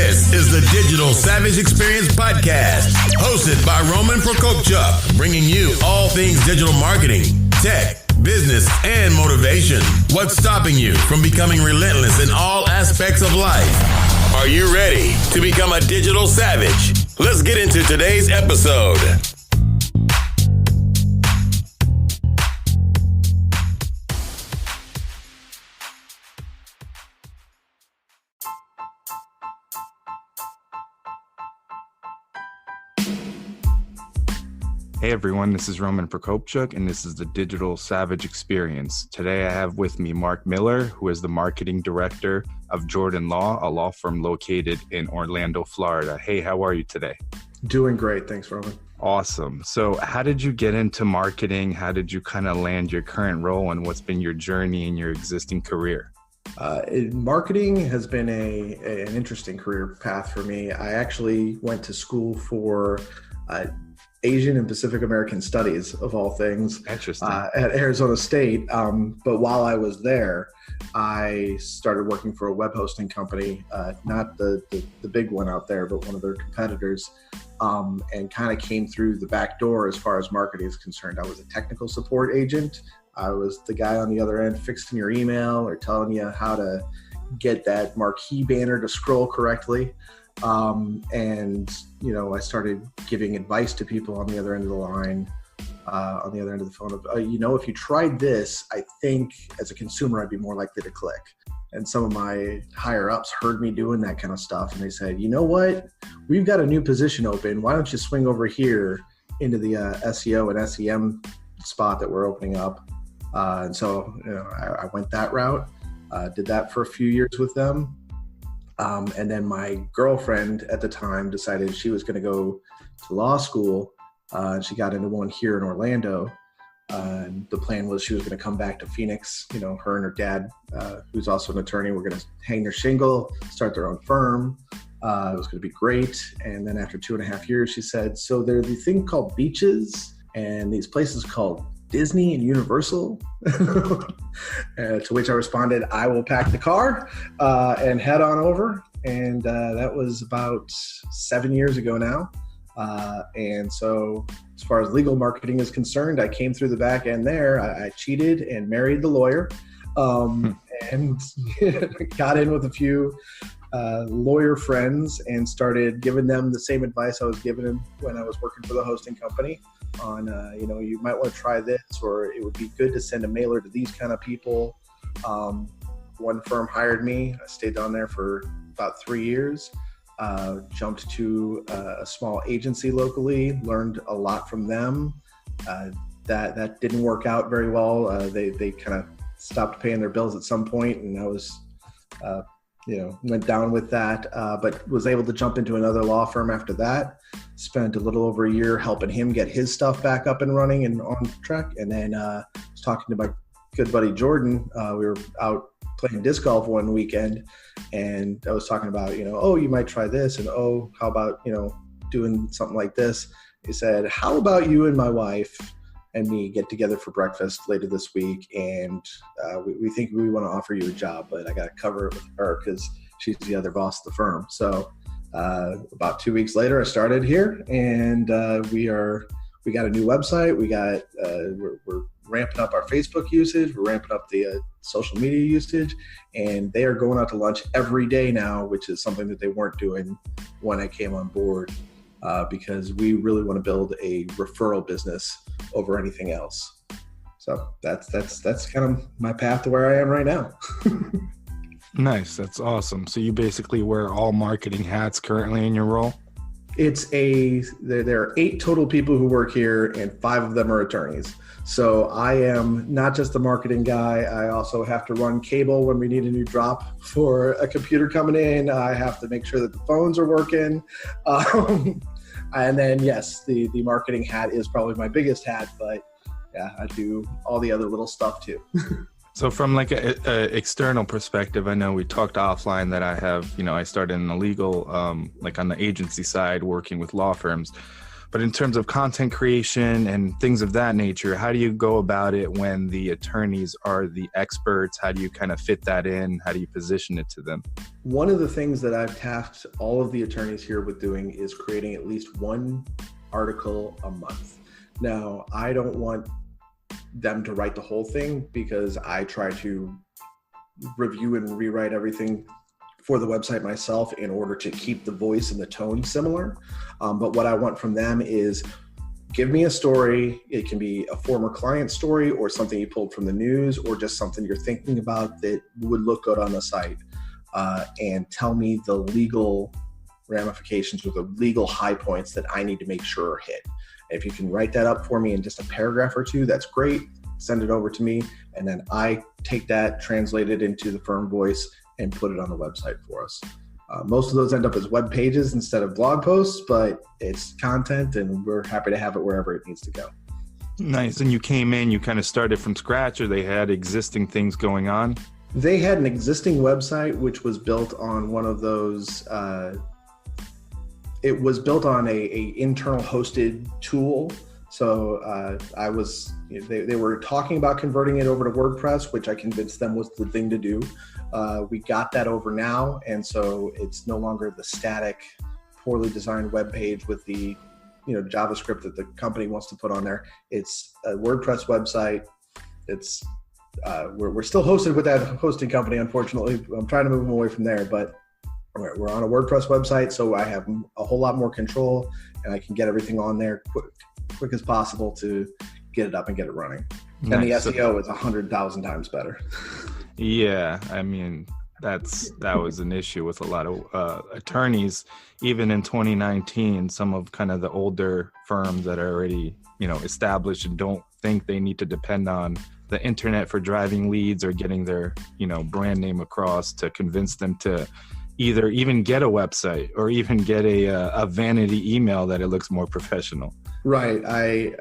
This is the Digital Savage Experience Podcast, hosted by Roman Prokopchuk, bringing you all things digital marketing, tech, business, and motivation. What's stopping you from becoming relentless in all aspects of life? Are you ready to become a digital savage? Let's get into today's episode. Hey everyone, this is Roman Prokopchuk, and this is the Digital Savage Experience. Today I have with me Mark Miller, who is the Marketing Director of Jordan Law, a law firm located in Orlando, Florida. Hey, how are you today? Doing great. Thanks, Roman. Awesome. So how did you get into marketing? How did you kind of land your current role, and what's been your journey in your existing career? Marketing has been an interesting career path for me. I actually went to school for Asian and Pacific American Studies, of all things, Interesting. At Arizona State. But while I was there, I started working for a web hosting company, not the big one out there, but one of their competitors, and kind of came through the back door as far as marketing is concerned. I was a technical support agent. I was the guy on the other end fixing your email or telling you how to get that marquee banner to scroll correctly. And, you know, I started giving advice to people on the other end of the line, on the other end of the phone of, if you tried this, I think as a consumer, I'd be more likely to click. And some of my higher ups heard me doing that kind of stuff. And they said, you know what, we've got a new position open. Why don't you swing over here into the SEO and SEM spot that we're opening up? And so, I went that route, did that for a few years with them. And then my girlfriend at the time decided she was going to go to law school. And she got into one here in Orlando. And the plan was she was going to come back to Phoenix. You know, her and her dad, who's also an attorney, were going to hang their shingle, start their own firm. It was going to be great. And then after 2.5 years, she said, so there's the thing called beaches and these places called Disney and Universal, to which I responded, I will pack the car and head on over. And that was about 7 years ago now. And so as far as legal marketing is concerned, I came through the back end there. I cheated and married the lawyer, and got in with a few lawyer friends and started giving them the same advice I was giving them when I was working for the hosting company on, you might want to try this, or it would be good to send a mailer to these kind of people. One firm hired me. I stayed on there for about 3 years, jumped to a small agency locally, learned a lot from them. That didn't work out very well. They kind of stopped paying their bills at some point, and I was went down with that, but was able to jump into another law firm after that. Spent a little over a year helping him get his stuff back up and running and on track. And then was talking to my good buddy Jordan. We were out playing disc golf one weekend, and I was talking about, you might try this, and how about, doing something like this. He said, how about you and my wife and me get together for breakfast later this week, and we think we want to offer you a job, but I got to cover it with her because she's the other boss of the firm. So about 2 weeks later, I started here, and we got a new website. We're ramping up our Facebook usage. We're ramping up the social media usage, and they are going out to lunch every day now, which is something that they weren't doing when I came on board. Because we really want to build a referral business over anything else. So that's kind of my path to where I am right now. Nice. That's awesome. So you basically wear all marketing hats currently in your role? There are 8 total people who work here, and 5 of them are attorneys. So I am not just the marketing guy. I also have to run cable when we need a new drop for a computer coming in. I have to make sure that the phones are working. And then, yes, the marketing hat is probably my biggest hat, but yeah, I do all the other little stuff too. So from like a external perspective, I know we talked offline that I have, I started in the legal, like on the agency side, working with law firms. But in terms of content creation and things of that nature, how do you go about it when the attorneys are the experts? How do you kind of fit that in? How do you position it to them? One of the things that I've tasked all of the attorneys here with doing is creating at least one article a month. Now, I don't want them to write the whole thing because I try to review and rewrite everything for the website myself in order to keep the voice and the tone similar. But what I want from them is give me a story. It can be a former client story or something you pulled from the news or just something you're thinking about that would look good on the site. And tell me the legal ramifications or the legal high points that I need to make sure are hit. If you can write that up for me in just a paragraph or two, that's great. Send it over to me. And then I take that, translate it into the firm voice, and put it on the website for us. Most of those end up as web pages instead of blog posts, but it's content and we're happy to have it wherever it needs to go. Nice. And you came in, you kind of started from scratch, or they had existing things going on? They had an existing website, which was built on one of those, it was built on a internal hosted tool. So they were talking about converting it over to WordPress, which I convinced them was the thing to do. We got that over now. And so it's no longer the static, poorly designed web page with the JavaScript that the company wants to put on there. It's a WordPress website. It's we're still hosted with that hosting company, unfortunately. I'm trying to move them away from there, but we're on a WordPress website, so I have a whole lot more control, and I can get everything on there quick as possible to get it up and get it running. Nice. And the SEO is 100,000 times better. Yeah, I mean, that was an issue with a lot of attorneys. Even in 2019, some of kind of the older firms that are already, established and don't think they need to depend on the internet for driving leads or getting their, brand name across to convince them to either even get a website or even get a vanity email that it looks more professional. Right.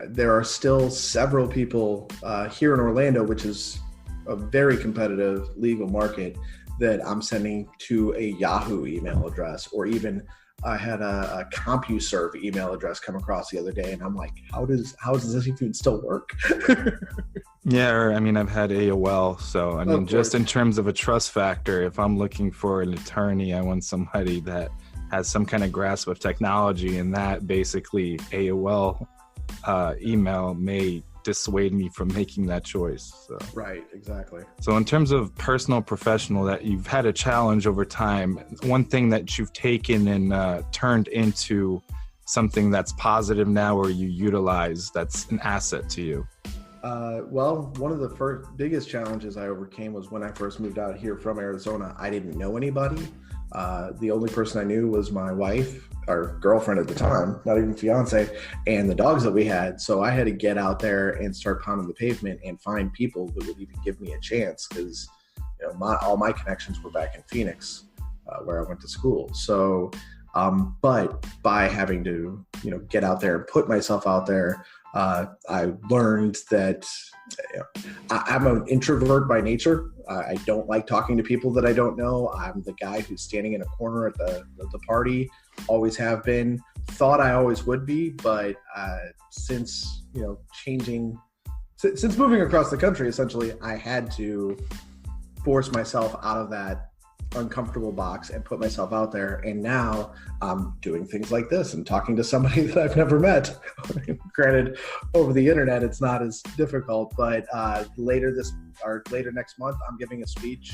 There are still several people here in Orlando, which is a very competitive legal market, that I'm sending to a Yahoo email address, or even I had a CompuServe email address come across the other day, and I'm like, how does this even still work? Yeah, I've had AOL. So, just in terms of a trust factor, if I'm looking for an attorney, I want somebody that has some kind of grasp of technology, and that basically AOL email may dissuade me from making that choice. So. Right, exactly. So in terms of personal, professional, that you've had a challenge over time, one thing that you've taken and turned into something that's positive now, or you utilize that's an asset to you? Well, one of the biggest challenges I overcame was when I first moved out here from Arizona. I didn't know anybody. The only person I knew was my wife, or girlfriend at the time, not even fiance, and the dogs that we had. So I had to get out there and start pounding the pavement and find people that would even give me a chance, because all my connections were back in Phoenix, where I went to school. So, but by having to get out there and put myself out there, I learned that I'm an introvert by nature. I don't like talking to people that I don't know. I'm the guy who's standing in a corner at the party, always have been, thought I always would be, but since moving across the country, essentially, I had to force myself out of that uncomfortable box and put myself out there. And now I'm doing things like this and talking to somebody that I've never met. Granted, over the internet, it's not as difficult, but later next month, I'm giving a speech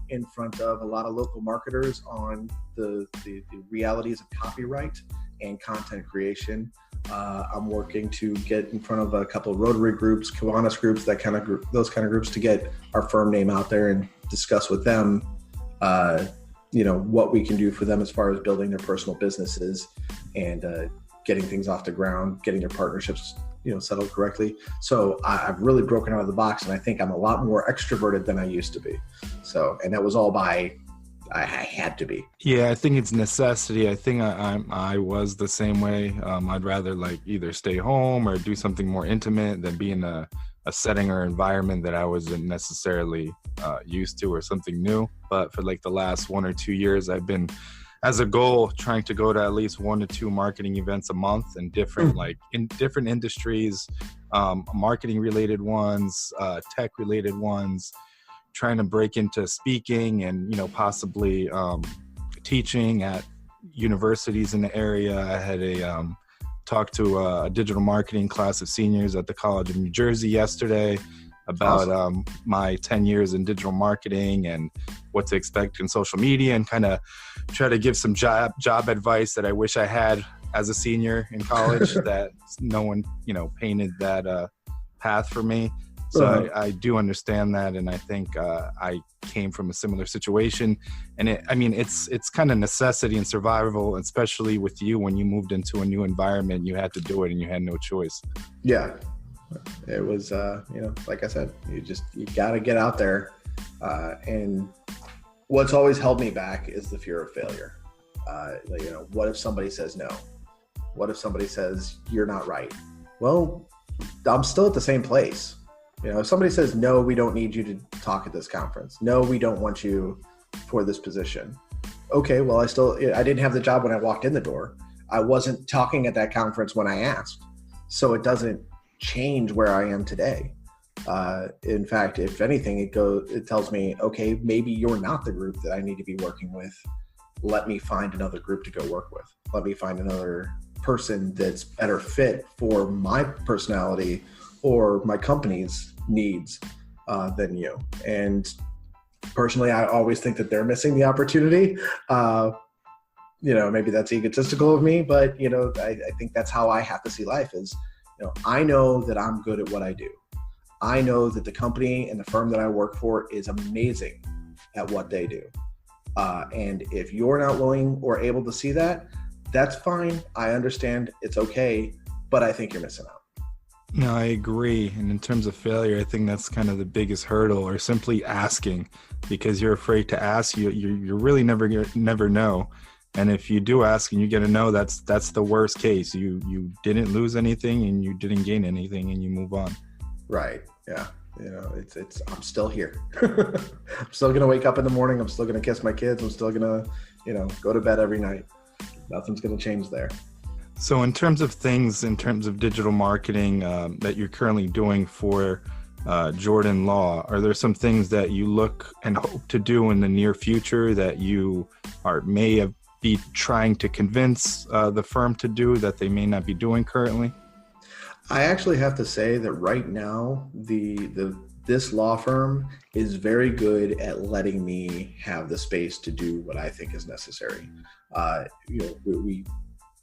in front of a lot of local marketers on the realities of copyright and content creation. I'm working to get in front of a couple of Rotary groups, Kiwanis groups, those kind of groups, to get our firm name out there and discuss with them what we can do for them as far as building their personal businesses and getting things off the ground, getting their partnerships settled correctly. So I've really broken out of the box, and I think I'm a lot more extroverted than I used to be. So, and that was all I had to be. Yeah, I think it's necessity. I think I was the same way. I'd rather either stay home or do something more intimate than be in a setting or environment that I wasn't necessarily used to, or something new. But for the last 1 or 2 years, I've been as a goal, trying to go to at least 1 to 2 marketing events a month in different, like in different industries, marketing related ones, tech related ones, trying to break into speaking and, possibly teaching at universities in the area. I had a talk to a digital marketing class of seniors at the College of New Jersey yesterday about Awesome. My 10 years in digital marketing and what to expect in social media, and kind of try to give some job advice that I wish I had as a senior in college that no one, painted that path for me. So I do understand that, and I think I came from a similar situation. And it's kind of necessity and survival, especially with you when you moved into a new environment. You had to do it, and you had no choice. Yeah, it was like I said, you got to get out there. And what's always held me back is the fear of failure. What if somebody says no? What if somebody says you're not right? Well, I'm still at the same place. If somebody says, no, we don't need you to talk at this conference. No, we don't want you for this position. Okay, well, I didn't have the job when I walked in the door. I wasn't talking at that conference when I asked. So it doesn't change where I am today. In fact, if anything, it tells me, okay, maybe you're not the group that I need to be working with. Let me find another group to go work with. Let me find another person that's better fit for my personality or my company's needs than you. And personally, I always think that they're missing the opportunity. Maybe that's egotistical of me, but I think that's how I have to see life is, I know that I'm good at what I do. I know that the company and the firm that I work for is amazing at what they do. And if you're not willing or able to see that, that's fine. I understand. It's okay. But I think you're missing out. No, I agree. And in terms of failure, I think that's kind of the biggest hurdle, or simply asking, because you're afraid to ask. You really never know. And if you do ask and you get a no, that's the worst case. You didn't lose anything and you didn't gain anything, and you move on. Right. Yeah. I'm still here. I'm still going to wake up in the morning. I'm still going to kiss my kids. I'm still going to, go to bed every night. Nothing's going to change there. So in terms of digital marketing that you're currently doing for Jordan Law, are there some things that you look and hope to do in the near future that you may be trying to convince the firm to do that they may not be doing currently? I actually have to say that right now, this law firm is very good at letting me have the space to do what I think is necessary.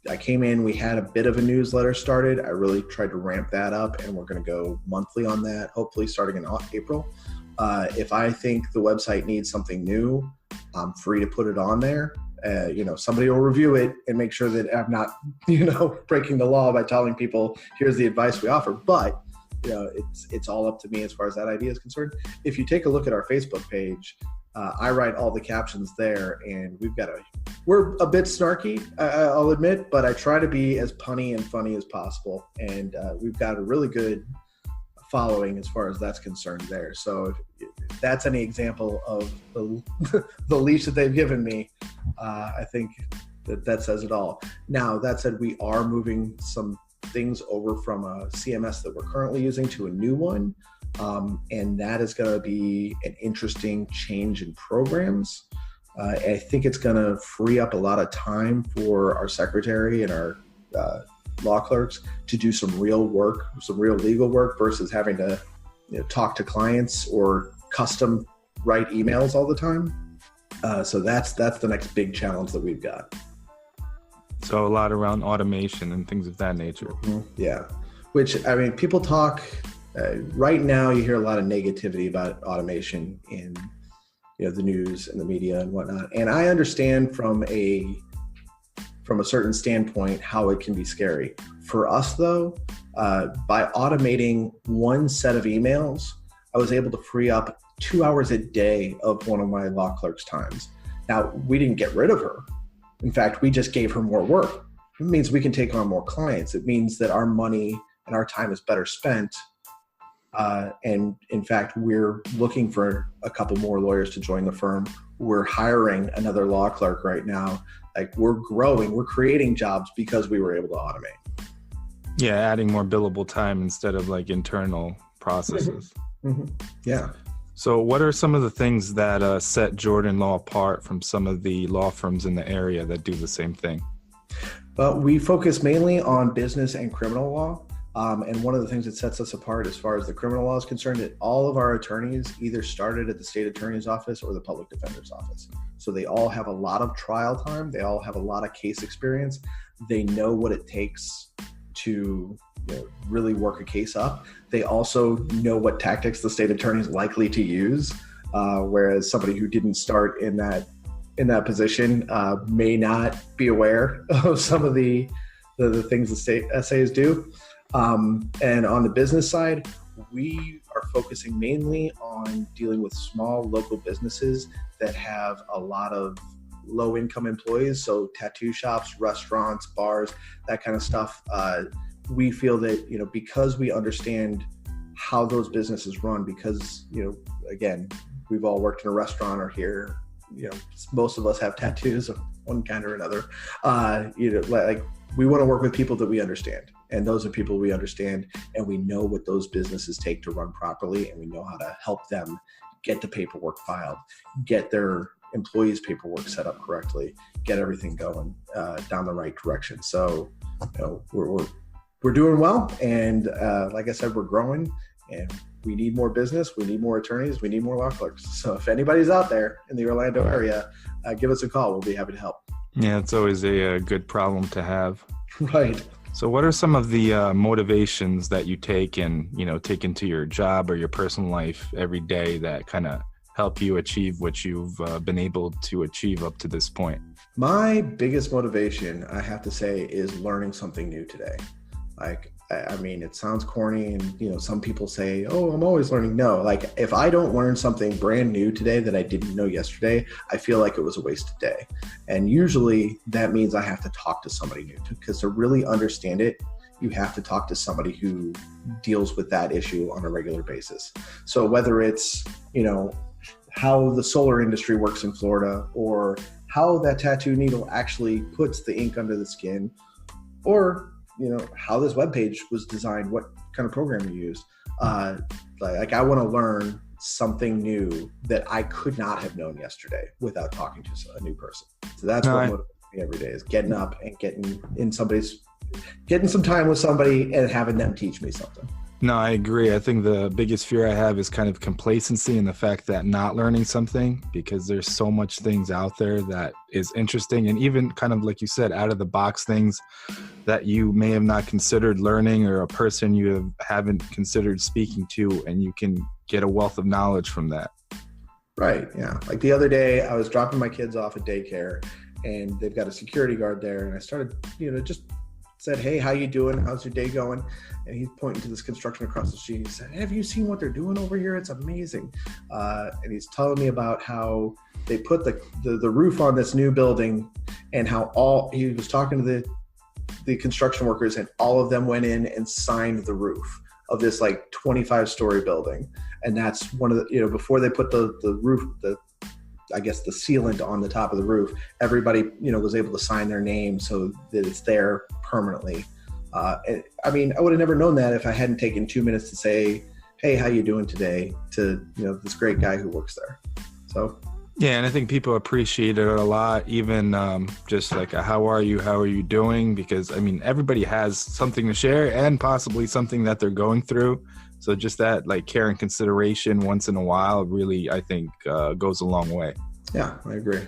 I came in, we had a bit of a newsletter started. I really tried to ramp that up, and we're going to go monthly on that, hopefully starting in April. If I think the website needs something new, I'm free to put it on there. Somebody will review it and make sure that I'm not, breaking the law by telling people, here's the advice we offer. But, it's all up to me as far as that idea is concerned. If you take a look at our Facebook page, I write all the captions there, and we're a bit snarky, I'll admit, but I try to be as punny and funny as possible. And we've got a really good following as far as that's concerned there. So if that's any example of the leash that they've given me, I think that says it all. Now, that said, we are moving some things over from a CMS that we're currently using to a new one. And that is going to be an interesting change in programs. I think it's going to free up a lot of time for our secretary and our law clerks to do some real work, some real legal work, versus having to talk to clients or custom write emails all the time. So that's the next big challenge that we've got. So a lot around automation and things of that nature. Mm-hmm. Yeah. Which, people talk, right now you hear a lot of negativity about automation in the news and the media and whatnot. And I understand from a certain standpoint how it can be scary. For us though, by automating one set of emails, I was able to free up 2 hours a day of one of my law clerk's times. Now, we didn't get rid of her. In fact, we just gave her more work. It means we can take on more clients. It means that our money and our time is better spent And in fact, we're looking for a couple more lawyers to join the firm. We're hiring another law clerk right now. Like, we're growing, we're creating jobs because we were able to automate. Yeah, adding more billable time instead of like internal processes. Yeah. So what are some of the things that set Jordan Law apart from some of the law firms in the area that do the same thing? Well, we focus mainly on business and criminal law. And one of the things that sets us apart as far as the criminal law is concerned, that all of our attorneys either started at the state attorney's office or the public defender's office. So they all have a lot of trial time. They all have a lot of case experience. They know what it takes to really work a case up. They also know what tactics the state attorney is likely to use, whereas somebody who didn't start in that position may not be aware of some of the things the state SAs do. And on the business side, we are focusing mainly on dealing with small local businesses that have a lot of low income employees. So tattoo shops, restaurants, bars, that kind of stuff. We feel that, because we understand how those businesses run, because, again, we've all worked in a restaurant or here, most of us have tattoos of one kind or another. Like, we want to work with people that we understand. And those are people we understand, and we know what those businesses take to run properly, and we know how to help them get the paperwork filed, get their employees' paperwork set up correctly, get everything going down the right direction. So, we're doing well, and like I said, we're growing, and we need more business, we need more attorneys, we need more law clerks. So if anybody's out there in the Orlando area, give us a call. We'll be happy to help. Yeah, it's always a good problem to have. Right. So what are some of the motivations that you take into your job or your personal life every day that kind of help you achieve what you've been able to achieve up to this point? My biggest motivation, I have to say, is learning something new today. Like, I mean, it sounds corny, and some people say, "Oh, I'm always learning." No, like, if I don't learn something brand new today that I didn't know yesterday, I feel like it was a wasted day. And usually that means I have to talk to somebody new, because to really understand it, you have to talk to somebody who deals with that issue on a regular basis. So whether it's, how the solar industry works in Florida, or how that tattoo needle actually puts the ink under the skin, or how this webpage was designed, what kind of program you used. Like, I want to learn something new that I could not have known yesterday without talking to a new person. So that's what motivates me every day, is getting up and getting some time with somebody and having them teach me something. No, I agree. I think the biggest fear I have is kind of complacency and the fact that not learning something, because there's so much things out there that is interesting, and even kind of, like you said, out of the box things that you may have not considered learning, or a person you haven't considered speaking to, and you can get a wealth of knowledge from that. Right. Yeah. Like the other day, I was dropping my kids off at daycare, and they've got a security guard there, and I started, just said, "Hey, how you doing? How's your day going?" And he's pointing to this construction across the street. He said, "Have you seen what they're doing over here? It's amazing." And he's telling me about how they put the roof on this new building, and how he was talking to the construction workers, and all of them went in and signed the roof of this like 25-story building. And that's one of the, before they put the roof, the sealant on the top of the roof, everybody, was able to sign their name so that it's there permanently. I mean, I would have never known that if I hadn't taken 2 minutes to say, "Hey, how you doing today?" to, this great guy who works there. So. Yeah, and I think people appreciate it a lot, even just like how are you doing? Because, I mean, everybody has something to share, and possibly something that they're going through. So just that like care and consideration once in a while really, I think, goes a long way. Yeah, I agree.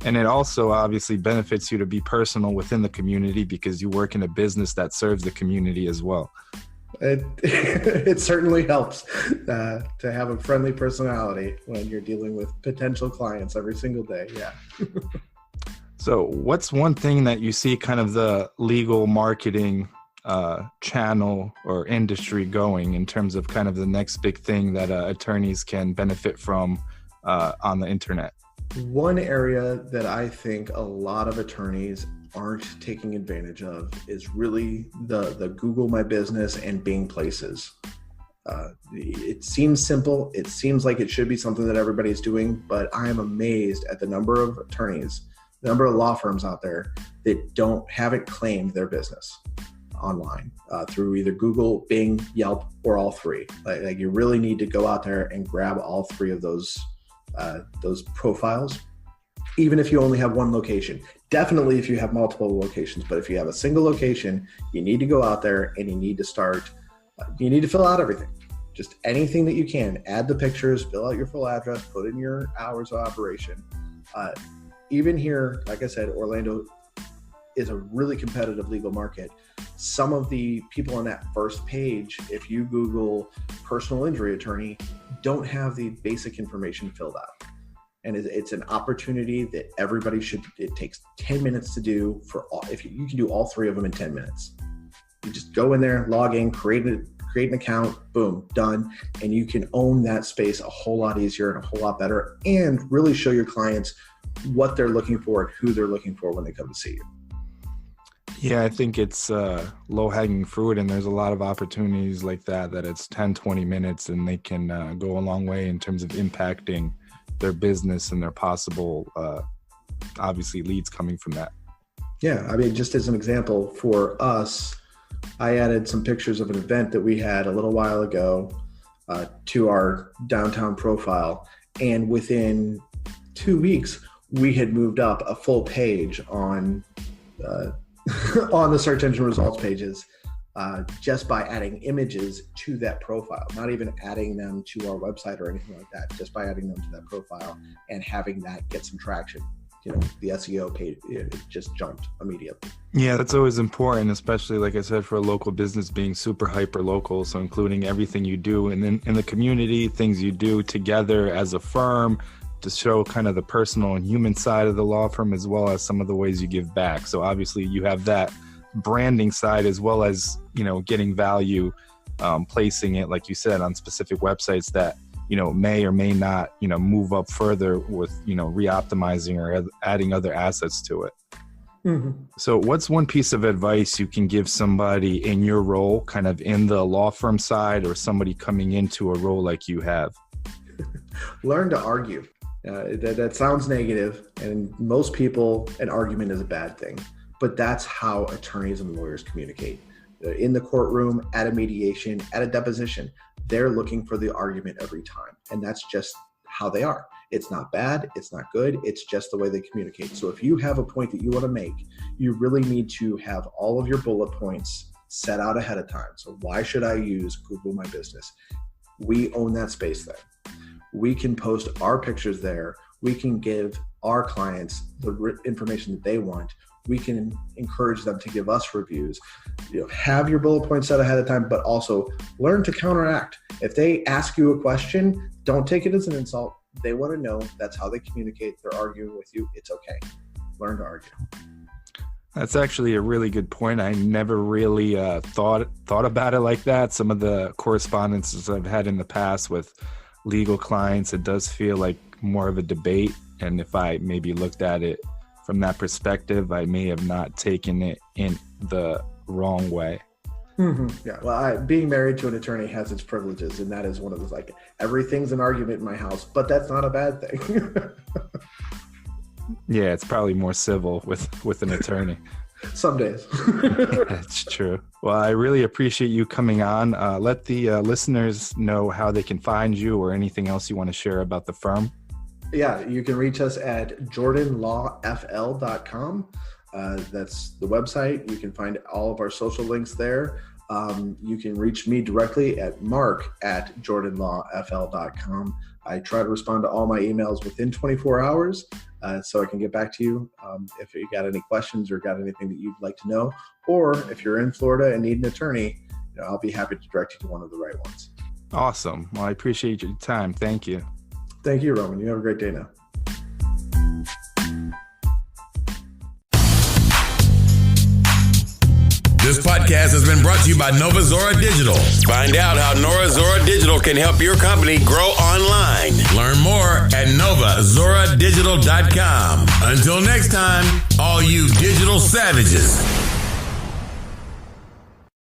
And it also obviously benefits you to be personal within the community, because you work in a business that serves the community as well. It certainly helps to have a friendly personality when you're dealing with potential clients every single day. Yeah. So what's one thing that you see kind of the legal marketing channel or industry going in terms of kind of the next big thing that attorneys can benefit from on the internet? One area that I think a lot of attorneys aren't taking advantage of is really the Google My Business and Bing Places. It seems simple. It seems like it should be something that everybody's doing, but I am amazed at the number of attorneys, the number of law firms out there that haven't claimed their business online through either Google, Bing, Yelp, or all three. Like you really need to go out there and grab all three of those profiles, even if you only have one location. Definitely if you have multiple locations, but if you have a single location, you need to go out there and you need to fill out everything. Just anything that you can. Add the pictures, fill out your full address, put in your hours of operation. Even here, like I said, Orlando is a really competitive legal market. Some of the people on that first page, if you Google personal injury attorney, don't have the basic information filled out. And it's an opportunity that everybody it takes 10 minutes to do if you can do all three of them in 10 minutes. You just go in there, log in, create an account, boom, done. And you can own that space a whole lot easier and a whole lot better, and really show your clients what they're looking for and who they're looking for when they come to see you. Yeah, I think it's low-hanging fruit, and there's a lot of opportunities like that it's 10, 20 minutes, and they can go a long way in terms of impacting their business and their possible, obviously, leads coming from that. Yeah, I mean, just as an example, for us, I added some pictures of an event that we had a little while ago to our downtown profile, and within 2 weeks, we had moved up a full page on on the search engine results pages just by adding images to that profile, not even adding them to our website or anything like that, just by adding them to that profile and having that get some traction. The SEO page, it just jumped immediately. Yeah, that's always important, especially, like I said, for a local business being super hyper local. So including everything you do and then in the community, things you do together as a firm to show kind of the personal and human side of the law firm, as well as some of the ways you give back. So obviously you have that branding side, as well as, getting value, placing it, like you said, on specific websites that, may or may not, move up further with, re-optimizing or adding other assets to it. Mm-hmm. So what's one piece of advice you can give somebody in your role, kind of in the law firm side, or somebody coming into a role like you have? Learn to argue. That sounds negative, and most people, an argument is a bad thing, but that's how attorneys and lawyers communicate. In the courtroom, at a mediation, at a deposition, they're looking for the argument every time, and that's just how they are. It's not bad, it's not good, it's just the way they communicate. So if you have a point that you want to make, you really need to have all of your bullet points set out ahead of time. So why should I use Google My Business? We own that space there. We can post our pictures there. We can give our clients the information that they want. We can encourage them to give us reviews. Have your bullet points set ahead of time, but also learn to counteract. If they ask you a question, don't take it as an insult. They want to know. That's how they communicate. They're arguing with you. It's okay. Learn to argue. That's actually a really good point. I never really thought about it like that. Some of the correspondences I've had in the past with legal clients, it does feel like more of a debate. And if I maybe looked at it from that perspective, I may have not taken it in the wrong way. Mm-hmm. Yeah. Well, being married to an attorney has its privileges, and that is one of those, like, everything's an argument in my house, but that's not a bad thing. Yeah, it's probably more civil with an attorney. Some days. That's true. Well, I really appreciate you coming on. Let the listeners know how they can find you, or anything else you want to share about the firm. Yeah, you can reach us at jordanlawfl.com. That's the website. You can find all of our social links there. You can reach me directly at mark@jordanlawfl.com. I try to respond to all my emails within 24 hours, so I can get back to you if you got any questions or got anything that you'd like to know. Or if you're in Florida and need an attorney, I'll be happy to direct you to one of the right ones. Awesome. Well, I appreciate your time. Thank you. Thank you, Roman. You have a great day now. This podcast has been brought to you by Nova Zora Digital. Find out how Nova Zora Digital can help your company grow online. Learn more at novazoradigital.com. Until next time, all you digital savages.